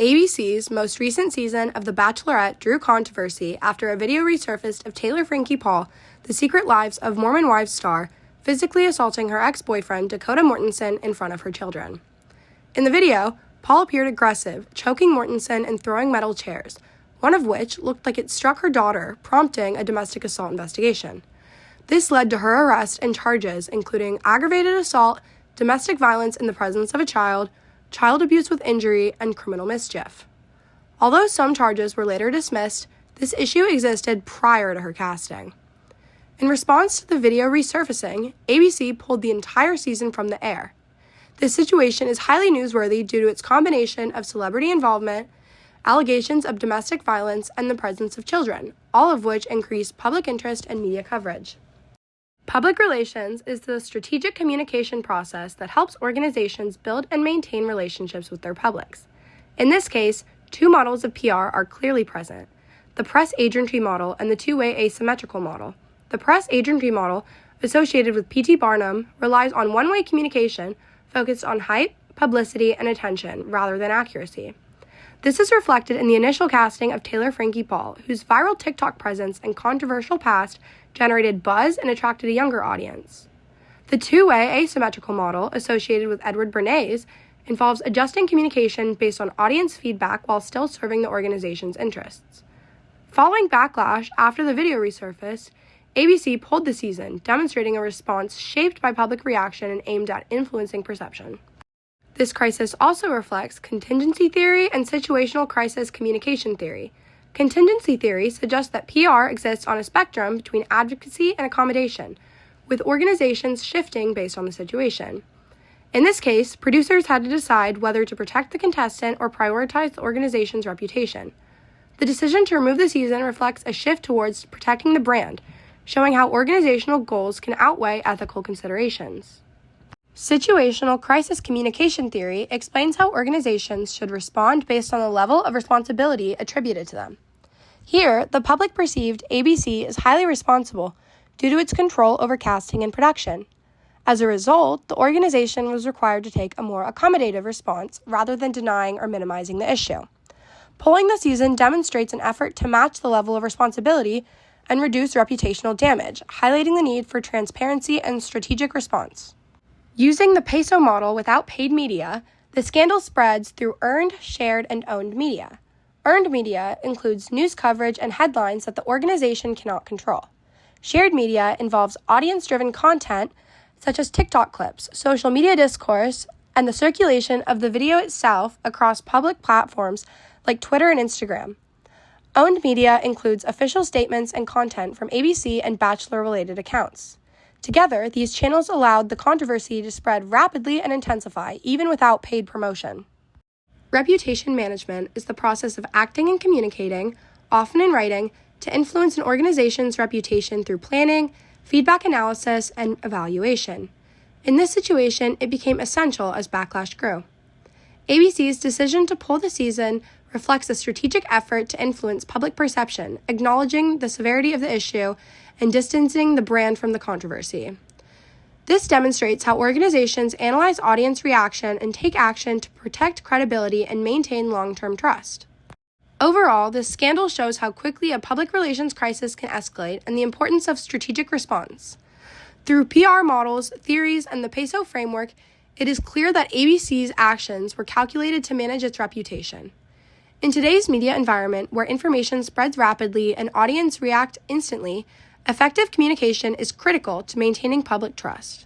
ABC's most recent season of The Bachelorette drew controversy after a video resurfaced of Frankie Paul, the secret lives of Mormon Wives star, physically assaulting her ex-boyfriend Dakota Mortensen in front of her children. In the video, Paul appeared aggressive, choking Mortensen and throwing metal chairs, one of which looked like it struck her daughter, prompting a domestic assault investigation. This led to her arrest and charges including aggravated assault, domestic violence in the presence of a child abuse with injury, and criminal mischief. Although some charges were later dismissed, this issue existed prior to her casting. In response to the video resurfacing, ABC pulled the entire season from the air. This situation is highly newsworthy due to its combination of celebrity involvement, allegations of domestic violence, and the presence of children, all of which increased public interest and media coverage. Public relations is the strategic communication process that helps organizations build and maintain relationships with their publics. In this case, two models of PR are clearly present: the press agentry model and the two-way asymmetrical model. The press agentry model, associated with P.T. Barnum, relies on one-way communication focused on hype, publicity, and attention rather than accuracy. This is reflected in the initial casting of Frankie Paul, whose viral TikTok presence and controversial past generated buzz and attracted a younger audience. The two-way asymmetrical model, associated with Edward Bernays, involves adjusting communication based on audience feedback while still serving the organization's interests. Following backlash after the video resurfaced, ABC pulled the season, demonstrating a response shaped by public reaction and aimed at influencing perception. This crisis also reflects contingency theory and situational crisis communication theory. Contingency theory suggests that PR exists on a spectrum between advocacy and accommodation, with organizations shifting based on the situation. In this case, producers had to decide whether to protect the contestant or prioritize the organization's reputation. The decision to remove the season reflects a shift towards protecting the brand, showing how organizational goals can outweigh ethical considerations. Situational crisis communication theory explains how organizations should respond based on the level of responsibility attributed to them. Here, the public perceived ABC as highly responsible due to its control over casting and production. As a result, the organization was required to take a more accommodative response rather than denying or minimizing the issue. Pulling the season demonstrates an effort to match the level of responsibility and reduce reputational damage, highlighting the need for transparency and strategic response. Using the peso model without paid media, the scandal spreads through earned, shared, and owned media. Earned media includes news coverage and headlines that the organization cannot control. Shared media involves audience-driven content such as TikTok clips, social media discourse, and the circulation of the video itself across public platforms like Twitter and Instagram. Owned media includes official statements and content from ABC and Bachelor-related accounts. Together, these channels allowed the controversy to spread rapidly and intensify, even without paid promotion. Reputation management is the process of acting and communicating, often in writing, to influence an organization's reputation through planning, feedback analysis, and evaluation. In this situation, it became essential as backlash grew. ABC's decision to pull the season reflects a strategic effort to influence public perception, acknowledging the severity of the issue and distancing the brand from the controversy. This demonstrates how organizations analyze audience reaction and take action to protect credibility and maintain long-term trust. Overall, this scandal shows how quickly a public relations crisis can escalate and the importance of strategic response. Through PR models, theories, and the PESO framework, it is clear that ABC's actions were calculated to manage its reputation. In today's media environment, where information spreads rapidly and audiences react instantly, effective communication is critical to maintaining public trust.